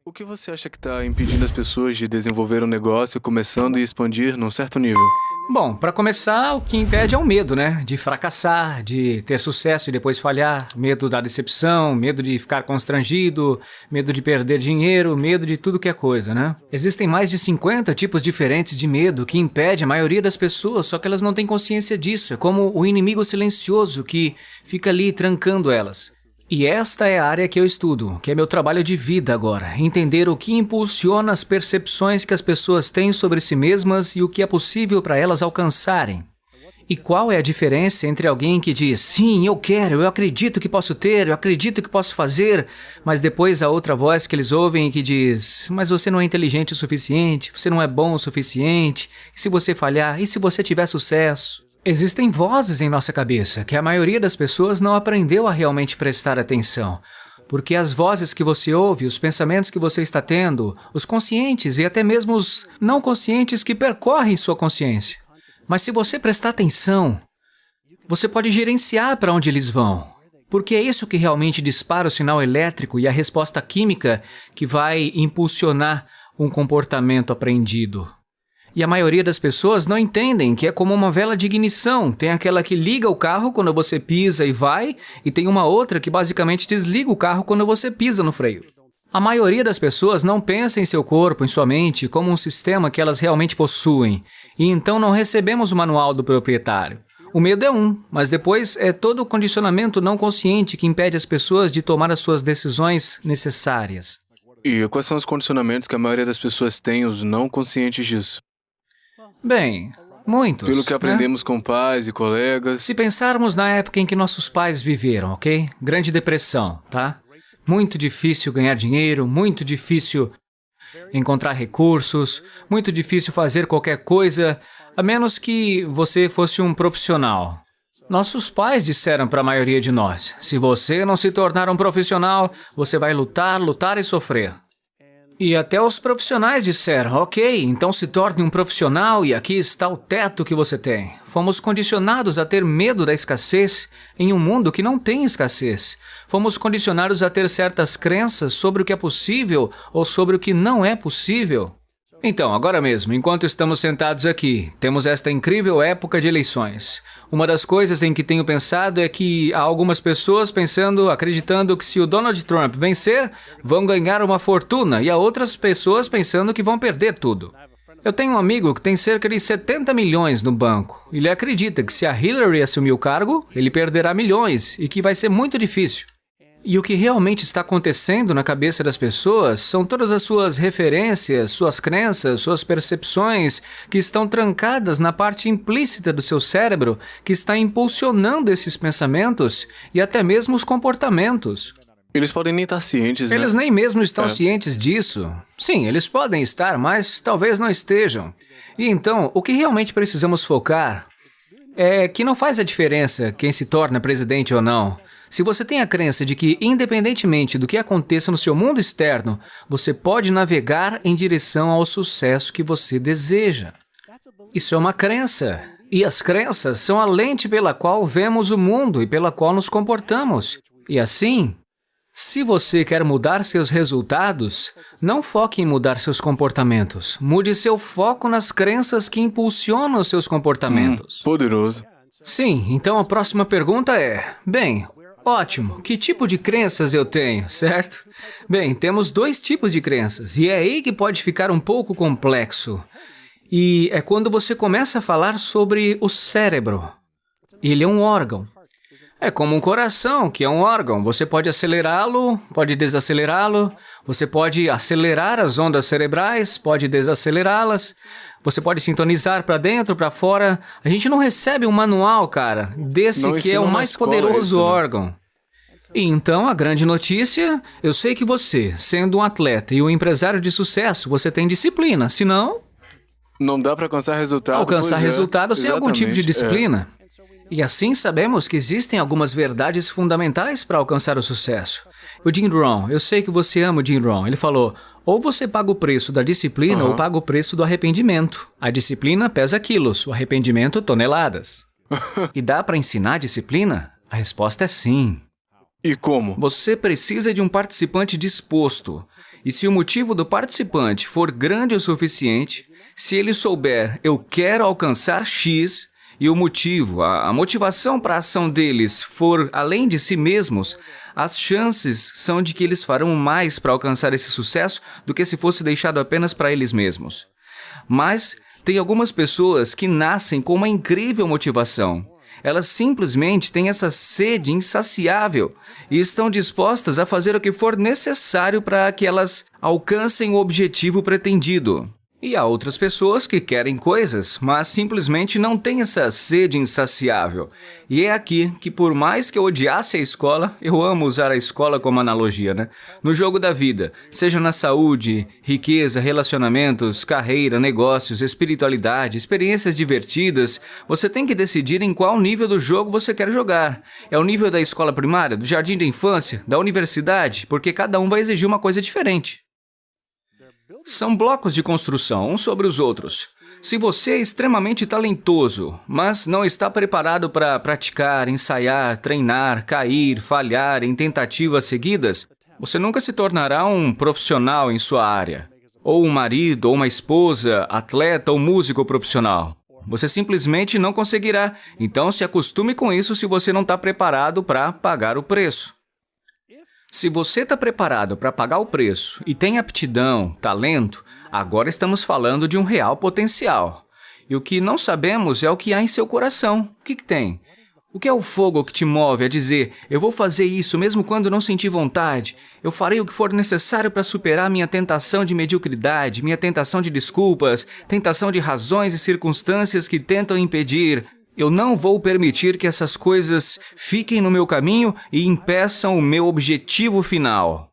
O que você acha que está impedindo as pessoas de desenvolver um negócio começando e expandir num certo nível? Bom, para começar, o que impede é o medo, né? De fracassar, de ter sucesso e depois falhar, medo da decepção, medo de ficar constrangido, medo de perder dinheiro, medo de tudo que é coisa, né? Existem mais de 50 tipos diferentes de medo que impede a maioria das pessoas, só que elas não têm consciência disso. É como o inimigo silencioso que fica ali trancando elas. E esta é a área que eu estudo, que é meu trabalho de vida agora. Entender o que impulsiona as percepções que as pessoas têm sobre si mesmas e o que é possível para elas alcançarem. E qual é a diferença entre alguém que diz, sim, eu quero, eu acredito que posso ter, eu acredito que posso fazer, mas depois a outra voz que eles ouvem que diz, mas você não é inteligente o suficiente, você não é bom o suficiente, e se você falhar, e se você tiver sucesso? Existem vozes em nossa cabeça que a maioria das pessoas não aprendeu a realmente prestar atenção. Porque as vozes que você ouve, os pensamentos que você está tendo, os conscientes e até mesmo os não conscientes que percorrem sua consciência. Mas se você prestar atenção, você pode gerenciar para onde eles vão. Porque é isso que realmente dispara o sinal elétrico e a resposta química que vai impulsionar um comportamento aprendido. E a maioria das pessoas não entendem que é como uma vela de ignição. Tem aquela que liga o carro quando você pisa e vai, e tem uma outra que basicamente desliga o carro quando você pisa no freio. A maioria das pessoas não pensa em seu corpo, em sua mente, como um sistema que elas realmente possuem, e então não recebemos o manual do proprietário. O medo é mas depois é todo o condicionamento não consciente que impede as pessoas de tomar as suas decisões necessárias. E quais são os condicionamentos que a maioria das pessoas tem, os não conscientes disso? Bem, muitos, Pelo que né? aprendemos com pais e colegas. Se pensarmos na época em que nossos pais viveram, ok? Grande Depressão, tá? Muito difícil ganhar dinheiro, muito difícil encontrar recursos, muito difícil fazer qualquer coisa, a menos que você fosse um profissional. Nossos pais disseram para a maioria de nós, se você não se tornar um profissional, você vai lutar, lutar e sofrer. E até os profissionais disseram, ok, então se torne um profissional e aqui está o teto que você tem. Fomos condicionados a ter medo da escassez em um mundo que não tem escassez. Fomos condicionados a ter certas crenças sobre o que é possível ou sobre o que não é possível. Então, agora mesmo, enquanto estamos sentados aqui, temos esta incrível época de eleições. Uma das coisas em que tenho pensado é que há algumas pessoas acreditando que se o Donald Trump vencer, vão ganhar uma fortuna, e há outras pessoas pensando que vão perder tudo. Eu tenho um amigo que tem cerca de 70 milhões no banco. Ele acredita que se a Hillary assumir o cargo, ele perderá milhões e que vai ser muito difícil. E o que realmente está acontecendo na cabeça das pessoas são todas as suas referências, suas crenças, suas percepções que estão trancadas na parte implícita do seu cérebro que está impulsionando esses pensamentos e até mesmo os comportamentos. Eles podem nem estar cientes, né? Eles nem mesmo estão cientes disso. Sim, eles podem estar, mas talvez não estejam. E então, o que realmente precisamos focar é que não faz a diferença quem se torna presidente ou não. Se você tem a crença de que, independentemente do que aconteça no seu mundo externo, você pode navegar em direção ao sucesso que você deseja. Isso é uma crença. E as crenças são a lente pela qual vemos o mundo e pela qual nos comportamos. E assim, se você quer mudar seus resultados, não foque em mudar seus comportamentos. Mude seu foco nas crenças que impulsionam os seus comportamentos. Poderoso. Sim, então a próxima pergunta é, bem, ótimo, que tipo de crenças eu tenho, certo? Bem, temos dois tipos de crenças, e é aí que pode ficar um pouco complexo. E é quando você começa a falar sobre o cérebro. Ele é um órgão. É como um coração, que é um órgão. Você pode acelerá-lo, pode desacelerá-lo, você pode acelerar as ondas cerebrais, pode desacelerá-las, você pode sintonizar para dentro, para fora. A gente não recebe um manual, cara, desse Não que é ensinam o na mais escola poderoso isso, né? órgão. E então, a grande notícia, eu sei que você, sendo um atleta e um empresário de sucesso, você tem disciplina, senão Não dá para alcançar resultado. alcançar pois é. resultado sem algum tipo de Exatamente, disciplina. E assim sabemos que existem algumas verdades fundamentais para alcançar o sucesso. O Jim Rohn, eu sei que você ama o Jim Rohn, ele falou, ou você paga o preço da disciplina ou paga o preço do arrependimento. A disciplina pesa quilos, o arrependimento toneladas. E dá para ensinar disciplina? A resposta é sim. E como? Você precisa de um participante disposto. E se o motivo do participante for grande o suficiente, se ele souber eu quero alcançar X, e o motivo, a motivação para a ação deles for além de si mesmos, as chances são de que eles farão mais para alcançar esse sucesso do que se fosse deixado apenas para eles mesmos. Mas tem algumas pessoas que nascem com uma incrível motivação. Elas simplesmente têm essa sede insaciável e estão dispostas a fazer o que for necessário para que elas alcancem o objetivo pretendido. E há outras pessoas que querem coisas, mas simplesmente não têm essa sede insaciável. E é aqui que, por mais que eu odiasse a escola, eu amo usar a escola como analogia, né? No jogo da vida, seja na saúde, riqueza, relacionamentos, carreira, negócios, espiritualidade, experiências divertidas, você tem que decidir em qual nível do jogo você quer jogar. É o nível da escola primária, do jardim da infância, da universidade, porque cada um vai exigir uma coisa diferente. São blocos de construção, uns sobre os outros. Se você é extremamente talentoso, mas não está preparado para praticar, ensaiar, treinar, cair, falhar em tentativas seguidas, você nunca se tornará um profissional em sua área. Ou um marido, ou uma esposa, atleta ou músico profissional. Você simplesmente não conseguirá. Então se acostume com isso se você não está preparado para pagar o preço. Se você está preparado para pagar o preço e tem aptidão, talento, agora estamos falando de um real potencial. E o que não sabemos é o que há em seu coração. O que tem? O que é o fogo que te move a dizer, eu vou fazer isso mesmo quando não sentir vontade? Eu farei o que for necessário para superar minha tentação de mediocridade, minha tentação de desculpas, tentação de razões e circunstâncias que tentam impedir. Eu não vou permitir que essas coisas fiquem no meu caminho e impeçam o meu objetivo final.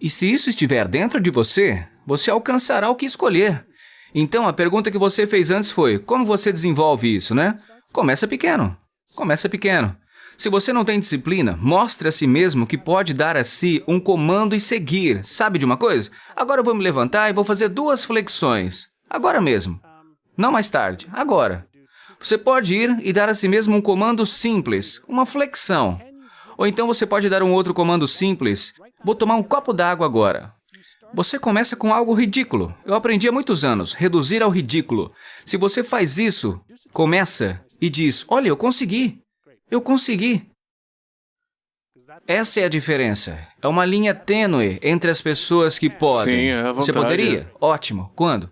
E se isso estiver dentro de você, você alcançará o que escolher. Então, a pergunta que você fez antes foi, como você desenvolve isso, né? Começa pequeno. Começa pequeno. Se você não tem disciplina, mostre a si mesmo que pode dar a si um comando e seguir. Sabe de uma coisa? Agora eu vou me levantar e vou fazer 2 flexões. Agora mesmo. Não mais tarde. Agora. Você pode ir e dar a si mesmo um comando simples, uma flexão. Ou então você pode dar um outro comando simples. Vou tomar um copo d'água agora. Você começa com algo ridículo. Eu aprendi há muitos anos, reduzir ao ridículo. Se você faz isso, começa e diz, olha, eu consegui. Eu consegui. Essa é a diferença. É uma linha tênue entre as pessoas que podem. Sim, é à vontade. Você poderia? Ótimo. Quando?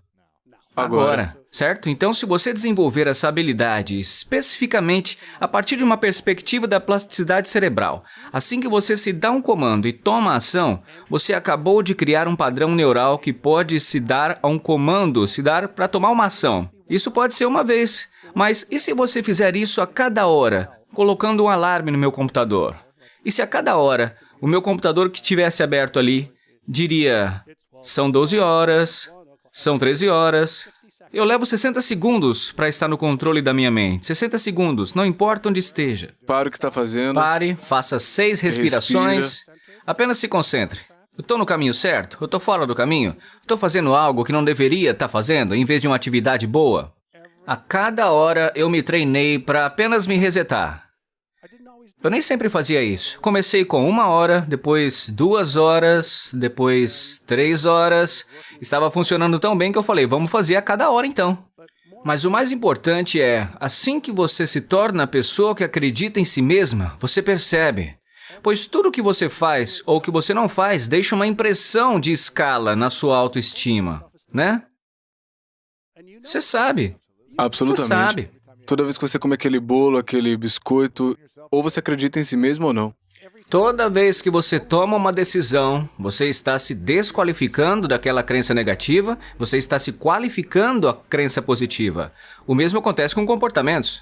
Agora. Certo? Então, se você desenvolver essa habilidade especificamente a partir de uma perspectiva da plasticidade cerebral, assim que você se dá um comando e toma ação, você acabou de criar um padrão neural que pode se dar a um comando, se dar para tomar uma ação. Isso pode ser uma vez, mas e se você fizer isso a cada hora, colocando um alarme no meu computador? E se a cada hora o meu computador que estivesse aberto ali diria, são 12 horas, são 13 horas... Eu levo 60 segundos para estar no controle da minha mente. 60 segundos, não importa onde esteja. Para o que está fazendo. Pare, faça 6 respirações. Apenas se concentre. Eu estou no caminho certo? Eu estou fora do caminho? Estou fazendo algo que não deveria estar fazendo, em vez de uma atividade boa? A cada hora eu me treinei para apenas me resetar. Eu nem sempre fazia isso. Comecei com 1 hora, depois 2 horas, depois 3 horas. Estava funcionando tão bem que eu falei, vamos fazer a cada hora então. Mas o mais importante é, assim que você se torna a pessoa que acredita em si mesma, você percebe. Pois tudo o que você faz ou que você não faz deixa uma impressão de escala na sua autoestima, né? Você sabe. Absolutamente. Você sabe. Toda vez que você come aquele bolo, aquele biscoito, ou você acredita em si mesmo ou não. Toda vez que você toma uma decisão, você está se desqualificando daquela crença negativa, você está se qualificando à crença positiva. O mesmo acontece com comportamentos.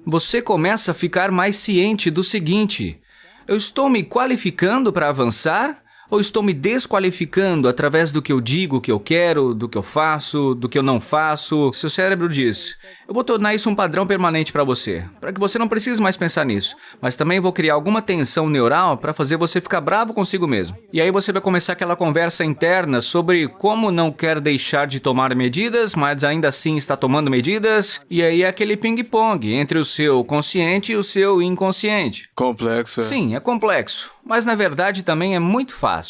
Você começa a ficar mais ciente do seguinte, eu estou me qualificando para avançar? Ou estou me desqualificando através do que eu digo que eu quero, do que eu faço, do que eu não faço? Seu cérebro diz, eu vou tornar isso um padrão permanente para você, para que você não precise mais pensar nisso. Mas também vou criar alguma tensão neural para fazer você ficar bravo consigo mesmo. E aí você vai começar aquela conversa interna sobre como não quer deixar de tomar medidas, mas ainda assim está tomando medidas. E aí é aquele ping-pong entre o seu consciente e o seu inconsciente. Complexo, é. Sim, é complexo. Mas na verdade também é muito fácil.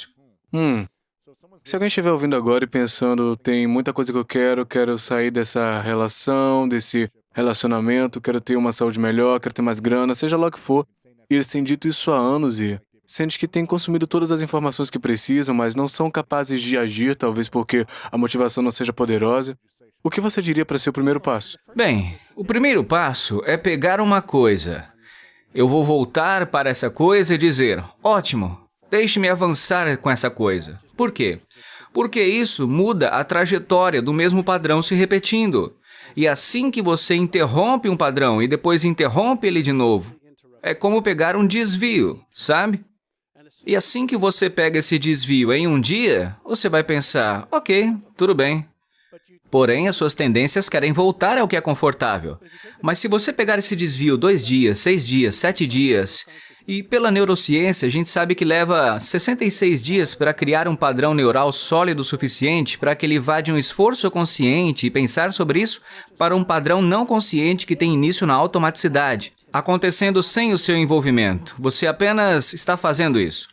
Se alguém estiver ouvindo agora e pensando, tem muita coisa que eu quero sair dessa relação, desse relacionamento, quero ter uma saúde melhor, quero ter mais grana, seja lá o que for, e eles têm dito isso há anos e sente que têm consumido todas as informações que precisam, mas não são capazes de agir, talvez porque a motivação não seja poderosa, o que você diria para ser o primeiro passo? Bem, o primeiro passo é pegar uma coisa. Eu vou voltar para essa coisa e dizer, ótimo, deixe-me avançar com essa coisa. Por quê? Porque isso muda a trajetória do mesmo padrão se repetindo. E assim que você interrompe um padrão e depois interrompe ele de novo, é como pegar um desvio, sabe? E assim que você pega esse desvio em um dia, você vai pensar, ok, tudo bem. Porém, as suas tendências querem voltar ao que é confortável. Mas se você pegar esse desvio 2 dias, 6 dias, 7 dias, e pela neurociência a gente sabe que leva 66 dias para criar um padrão neural sólido o suficiente para que ele vá de um esforço consciente e pensar sobre isso para um padrão não consciente que tem início na automaticidade, acontecendo sem o seu envolvimento. Você apenas está fazendo isso.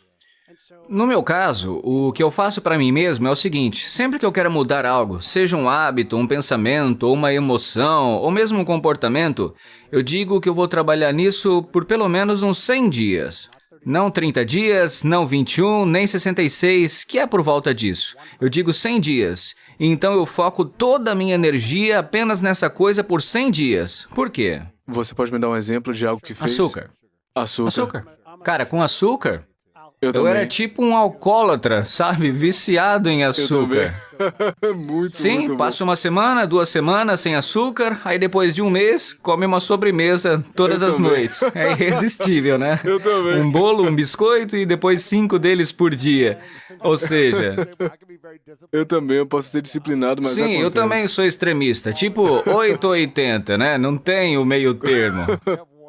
No meu caso, o que eu faço para mim mesmo é o seguinte, sempre que eu quero mudar algo, seja um hábito, um pensamento, ou uma emoção, ou mesmo um comportamento, eu digo que eu vou trabalhar nisso por pelo menos uns 100 dias. Não 30 dias, não 21, nem 66, que é por volta disso. Eu digo 100 dias. Então eu foco toda a minha energia apenas nessa coisa por 100 dias. Por quê? Você pode me dar um exemplo de algo que fez? Açúcar. Açúcar. Cara, com açúcar... Eu Eu era tipo um alcoólatra, sabe? Viciado em açúcar. Muito, Sim, muito bom. passa uma semana, 2 semanas sem açúcar, aí depois de um mês, come uma sobremesa todas Eu as também. noites. É irresistível, né? Eu também. Um bolo, um biscoito e depois 5 deles por dia. Ou seja, Eu também, eu posso ser disciplinado, mas sim, eu acontece. também sou extremista, tipo 8 ou 80, né? Não tem o meio termo.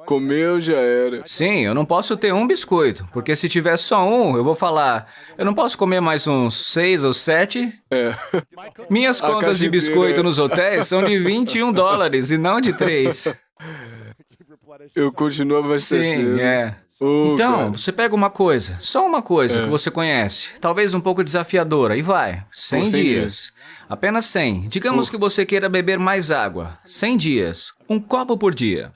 Comeu, já era. Sim, eu não posso ter um biscoito, porque se tiver só um, eu vou falar, eu não posso comer mais uns 6 ou 7. É. Minhas A contas caixa de biscoito inteira. nos hotéis são de $21 e não de 3. Eu continuo abastecendo. Sim, é. Ô, Então, cara. você pega uma coisa, só uma coisa que você conhece, talvez um pouco desafiadora, e vai, 100 Por 100 dias. Apenas 100. Digamos que você queira beber mais água. 100 dias. Um copo por dia.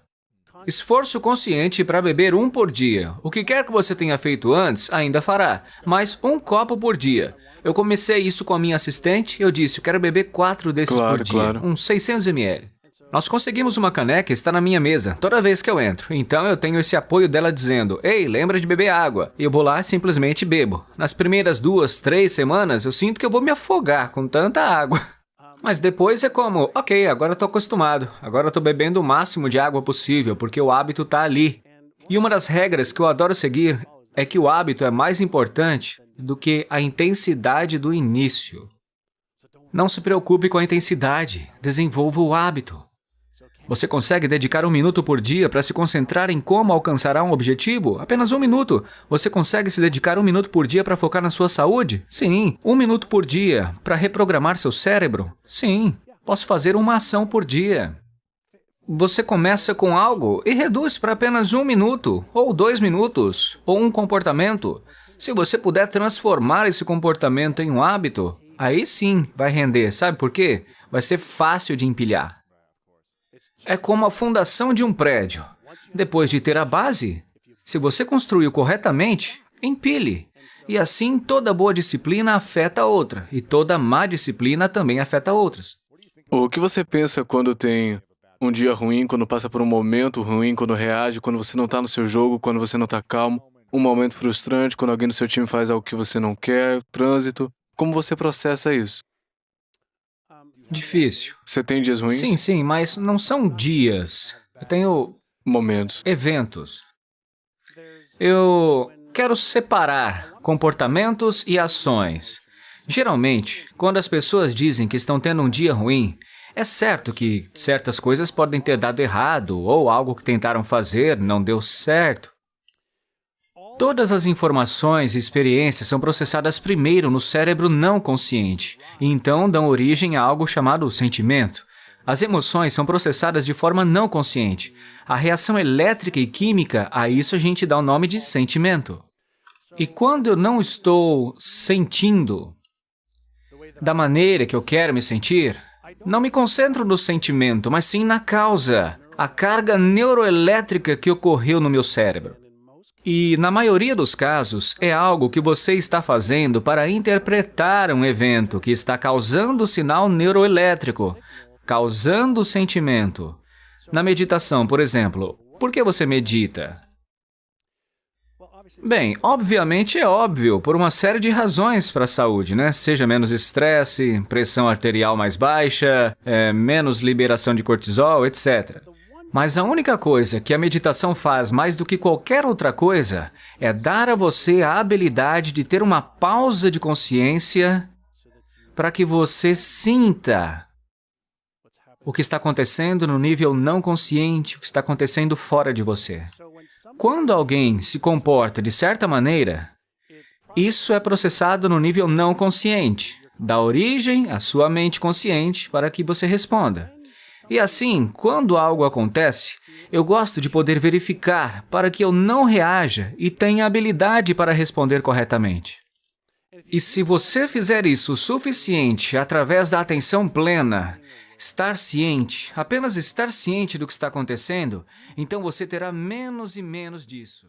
Esforço consciente para beber um por dia. O que quer que você tenha feito antes, ainda fará, mas um copo por dia. Eu comecei isso com a minha assistente, eu disse, eu quero beber 4 desses Claro, por dia, claro. uns 600 ml. Nós conseguimos uma caneca, está na minha mesa, toda vez que eu entro. Então eu tenho esse apoio dela dizendo, ei, lembra de beber água. E eu vou lá e simplesmente bebo. Nas primeiras 2, 3 semanas, eu sinto que eu vou me afogar com tanta água. Mas depois é como, ok, agora eu tô acostumado. Agora eu tô bebendo o máximo de água possível, porque o hábito tá ali. E uma das regras que eu adoro seguir é que o hábito é mais importante do que a intensidade do início. Não se preocupe com a intensidade, desenvolva o hábito. Você consegue dedicar 1 minuto por dia para se concentrar em como alcançará um objetivo? Apenas 1 minuto. Você consegue se dedicar 1 minuto por dia para focar na sua saúde? Sim. 1 minuto por dia para reprogramar seu cérebro? Sim. Posso fazer uma ação por dia. Você começa com algo e reduz para apenas 1 minuto, ou 2 minutos, ou um comportamento. Se você puder transformar esse comportamento em um hábito, aí sim vai render. Sabe por quê? Vai ser fácil de empilhar. É como a fundação de um prédio. Depois de ter a base, se você construiu corretamente, empilhe. E assim toda boa disciplina afeta a outra, e toda má disciplina também afeta outras. O que você pensa quando tem um dia ruim, quando passa por um momento ruim, quando reage, quando você não tá no seu jogo, quando você não tá calmo, um momento frustrante, quando alguém do seu time faz algo que você não quer, trânsito, como você processa isso? Difícil. Você tem dias ruins? Sim, sim, mas não são dias. Eu tenho Momentos. eventos. Eu quero separar comportamentos e ações. Geralmente, quando as pessoas dizem que estão tendo um dia ruim, é certo que certas coisas podem ter dado errado ou algo que tentaram fazer não deu certo. Todas as informações e experiências são processadas primeiro no cérebro não consciente e então dão origem a algo chamado sentimento. As emoções são processadas de forma não consciente. A reação elétrica e química, a isso a gente dá o nome de sentimento. E quando eu não estou sentindo, da maneira que eu quero me sentir, não me concentro no sentimento, mas sim na causa, a carga neuroelétrica que ocorreu no meu cérebro. E, na maioria dos casos, é algo que você está fazendo para interpretar um evento que está causando sinal neuroelétrico, causando sentimento. Na meditação, por exemplo, por que você medita? Bem, obviamente é óbvio, por uma série de razões para a saúde, né? Seja menos estresse, pressão arterial mais baixa, menos liberação de cortisol, etc. Mas a única coisa que a meditação faz mais do que qualquer outra coisa é dar a você a habilidade de ter uma pausa de consciência para que você sinta o que está acontecendo no nível não consciente, o que está acontecendo fora de você. Quando alguém se comporta de certa maneira, isso é processado no nível não consciente, dá origem à sua mente consciente para que você responda. E assim, quando algo acontece, eu gosto de poder verificar para que eu não reaja e tenha habilidade para responder corretamente. E se você fizer isso o suficiente através da atenção plena, estar ciente, apenas estar ciente do que está acontecendo, então você terá menos e menos disso.